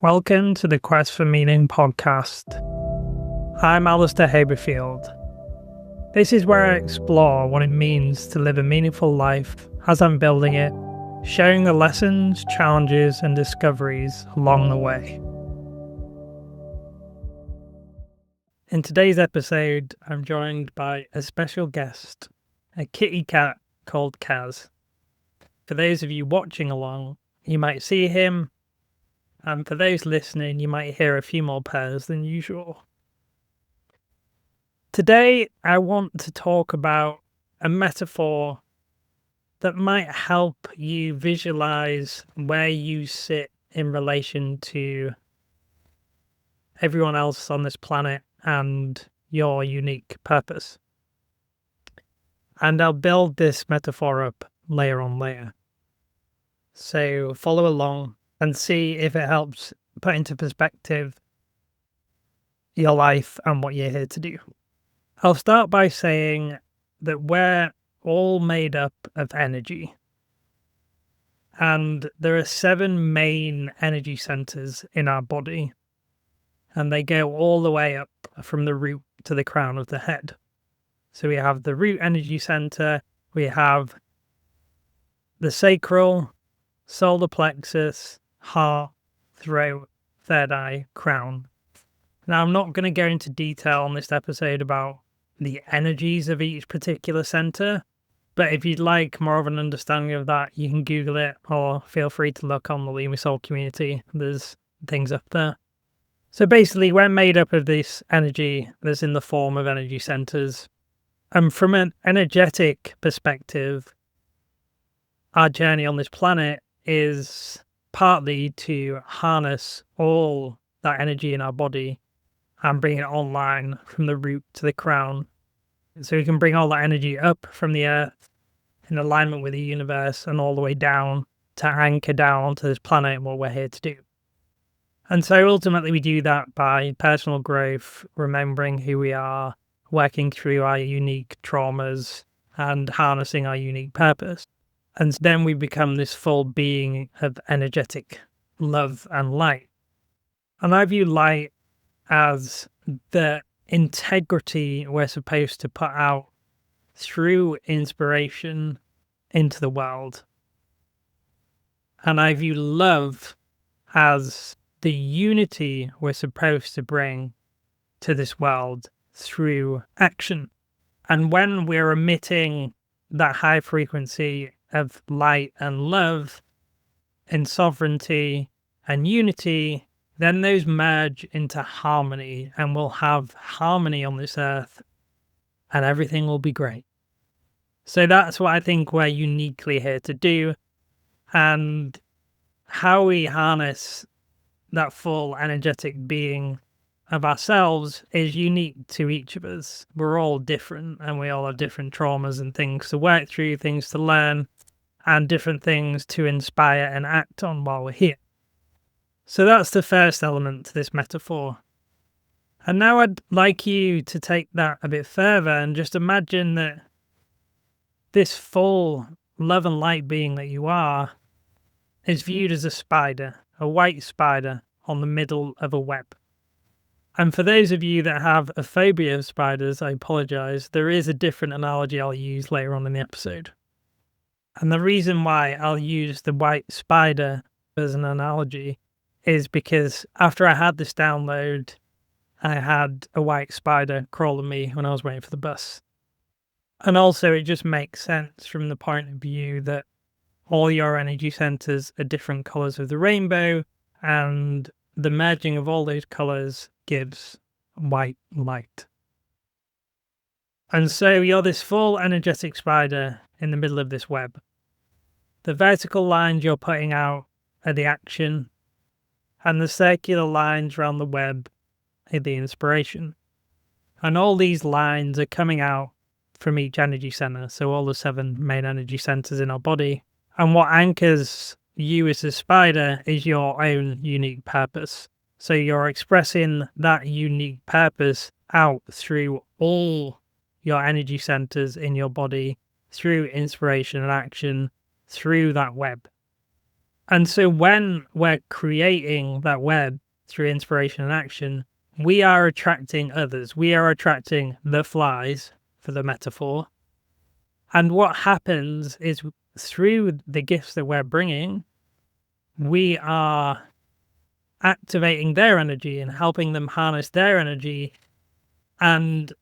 Welcome to the Quest for Meaning podcast. I'm Alistair Haberfield. This is where I explore what it means to live a meaningful life as I'm building it, sharing the lessons, challenges, and discoveries along the way. In today's episode, I'm joined by a special guest, a kitty cat called Kaz. For those of you watching along, you might see him, and for those listening, you might hear a few more pairs than usual. Today, I want to talk about a metaphor that might help you visualize where you sit in relation to everyone else on this planet and your unique purpose. And I'll build this metaphor up layer on layer. So follow along and see if it helps put into perspective your life and what you're here to do. I'll start by saying that we're all made up of energy. And there are 7 main energy centers in our body. And they go all the way up from the root to the crown of the head. So we have the root energy center, we have the sacral, solar plexus, heart, throat, third eye, crown. Now, I'm not going to go into detail on this episode about the energies of each particular center, but if you'd like more of an understanding of that, you can Google it or feel free to look on the Lumisol community. There's things up there. So basically, we're made up of this energy that's in the form of energy centers. And from an energetic perspective, our journey on this planet is partly to harness all that energy in our body and bring it online from the root to the crown. So we can bring all that energy up from the earth in alignment with the universe and all the way down to anchor down onto this planet and what we're here to do. And so ultimately we do that by personal growth, remembering who we are, working through our unique traumas and harnessing our unique purpose. And then we become this full being of energetic love and light. And I view light as the integrity we're supposed to put out through inspiration into the world. And I view love as the unity we're supposed to bring to this world through action. And when we're emitting that high frequency of light and love and sovereignty and unity, then those merge into harmony and we'll have harmony on this earth and everything will be great. So that's what I think we're uniquely here to do, and how we harness that full energetic being of ourselves is unique to each of us. We're all different and we all have different traumas and things to work through, things to learn, and different things to inspire and act on while we're here. So that's the first element to this metaphor. And now I'd like you to take that a bit further and just imagine that this full love and light being that you are is viewed as a spider, a white spider on the middle of a web. And for those of you that have a phobia of spiders, I apologize. There is a different analogy I'll use later on in the episode. And the reason why I'll use the white spider as an analogy is because after I had this download, I had a white spider crawl on me when I was waiting for the bus. And also it just makes sense from the point of view that all your energy centers are different colors of the rainbow, and the merging of all those colors gives white light. And so you're this full energetic spider in the middle of this web. The vertical lines you're putting out are the action, and the circular lines around the web are the inspiration. And all these lines are coming out from each energy center, so all the 7 main energy centers in our body. And what anchors you as a spider is your own unique purpose. So you're expressing that unique purpose out through all your energy centers in your body, through inspiration and action, through that web. And so when we're creating that web through inspiration and action, we are attracting others. We are attracting the flies, for the metaphor. And what happens is through the gifts that we're bringing, we are activating their energy and helping them harness their energy and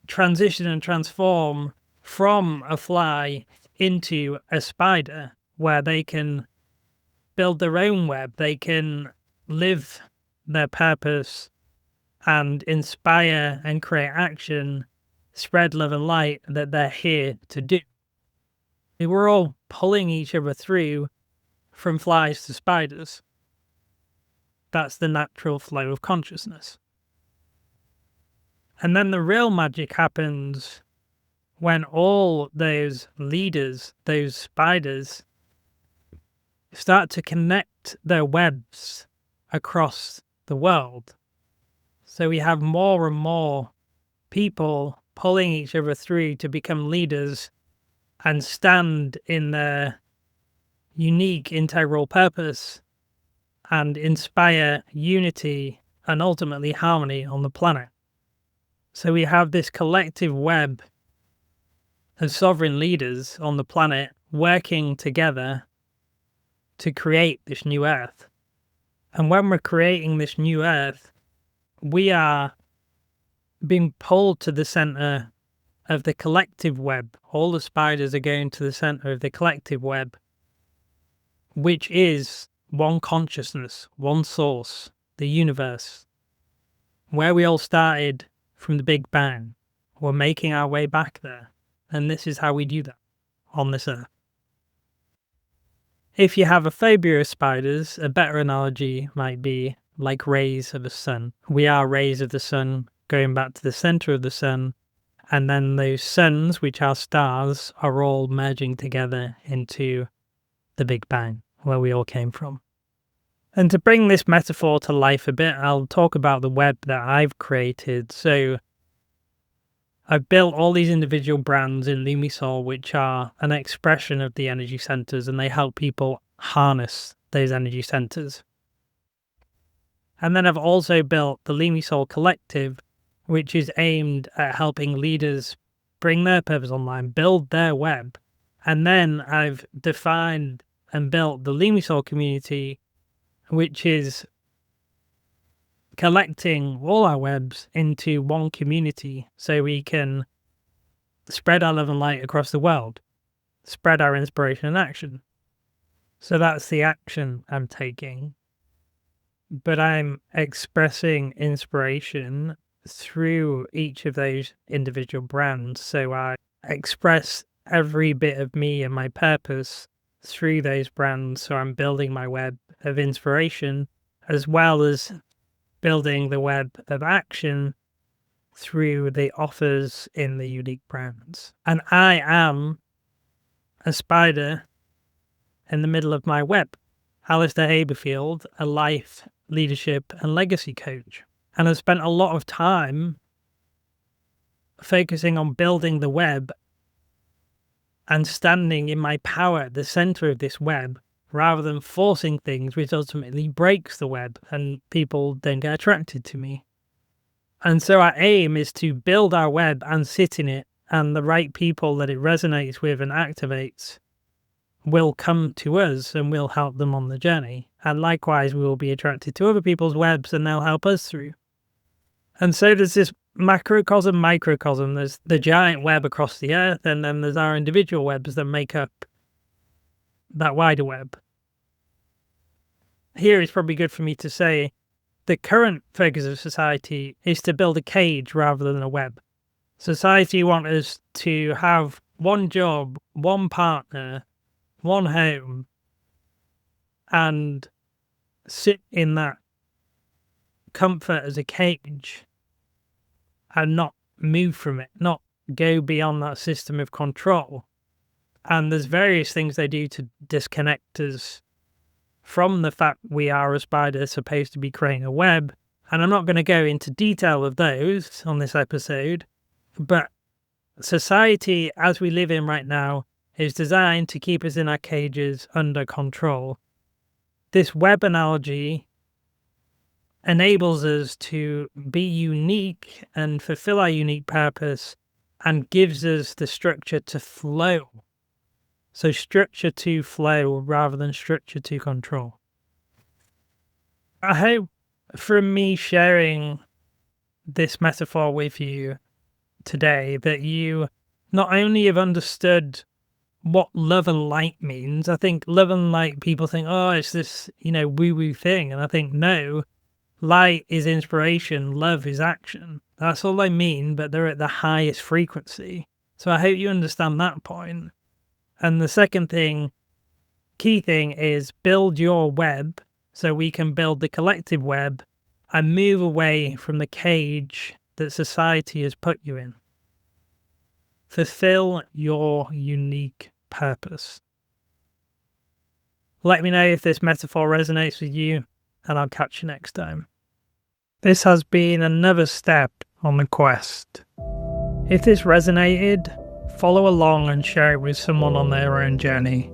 transition and transform from a fly into a spider, where they can build their own web, they can live their purpose and inspire and create action, spread love and light that they're here to do. We're all pulling each other through from flies to spiders. That's the natural flow of consciousness. And then the real magic happens when all those leaders, those spiders, start to connect their webs across the world. So we have more and more people pulling each other through to become leaders and stand in their unique integral purpose and inspire unity and ultimately harmony on the planet. So we have this collective web of sovereign leaders on the planet working together to create this new Earth. And when we're creating this new Earth, we are being pulled to the center of the collective web. All the spiders are going to the center of the collective web, which is one consciousness, one source, the universe, where we all started from the Big Bang. We're making our way back there. And this is how we do that on this Earth. If you have a phobia of spiders, a better analogy might be like rays of the sun. We are rays of the sun going back to the center of the sun, and then those suns, which are stars, are all merging together into the Big Bang, where we all came from. And to bring this metaphor to life a bit, I'll talk about the web that I've created. So I've built all these individual brands in Lumisol, which are an expression of the energy centers, and they help people harness those energy centers. And then I've also built the Lumisol Collective, which is aimed at helping leaders bring their purpose online, build their web. And then I've defined and built the Lumisol community, which is collecting all our webs into one community so we can spread our love and light across the world, spread our inspiration and action. So that's the action I'm taking. But I'm expressing inspiration through each of those individual brands. So I express every bit of me and my purpose through those brands. So I'm building my web of inspiration as well as building the web of action through the offers in the unique brands. And I am a spider in the middle of my web. Alistair Haberfield, a life, leadership and legacy coach. And I've spent a lot of time focusing on building the web and standing in my power at the center of this web, rather than forcing things, which ultimately breaks the web and people don't get attracted to me. And so our aim is to build our web and sit in it, and the right people that it resonates with and activates will come to us and we'll help them on the journey. And likewise, we will be attracted to other people's webs and they'll help us through. And so there's this macrocosm, microcosm. There's the giant web across the earth, and then there's our individual webs that make up that wider web. Here it's probably good for me to say the current focus of society is to build a cage rather than a web. Society wants us to have one job, one partner, one home, and sit in that comfort as a cage and not move from it, not go beyond that system of control. And there's various things they do to disconnect us from the fact we are a spider supposed to be creating a web. And I'm not going to go into detail of those on this episode, but society as we live in right now is designed to keep us in our cages under control. this web analogy enables us to be unique and fulfill our unique purpose and gives us the structure to flow. So structure to flow rather than structure to control. I hope from me sharing this metaphor with you today that you not only have understood what love and light means. I think love and light, people think, oh, it's this, woo-woo thing. And I think, no, light is inspiration, love is action. That's all I mean, but they're at the highest frequency. So I hope you understand that point. And the second thing, key thing, is build your web so we can build the collective web and move away from the cage that society has put you in. Fulfill your unique purpose. Let me know if this metaphor resonates with you, and I'll catch you next time. This has been another step on the quest. If this resonated, follow along and share it with someone on their own journey.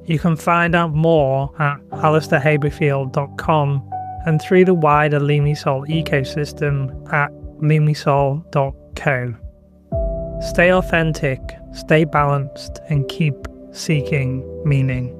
You can find out more at alistairhaberfield.com and through the wider Lumisol ecosystem at lumisol.co. Stay authentic, stay balanced, and keep seeking meaning.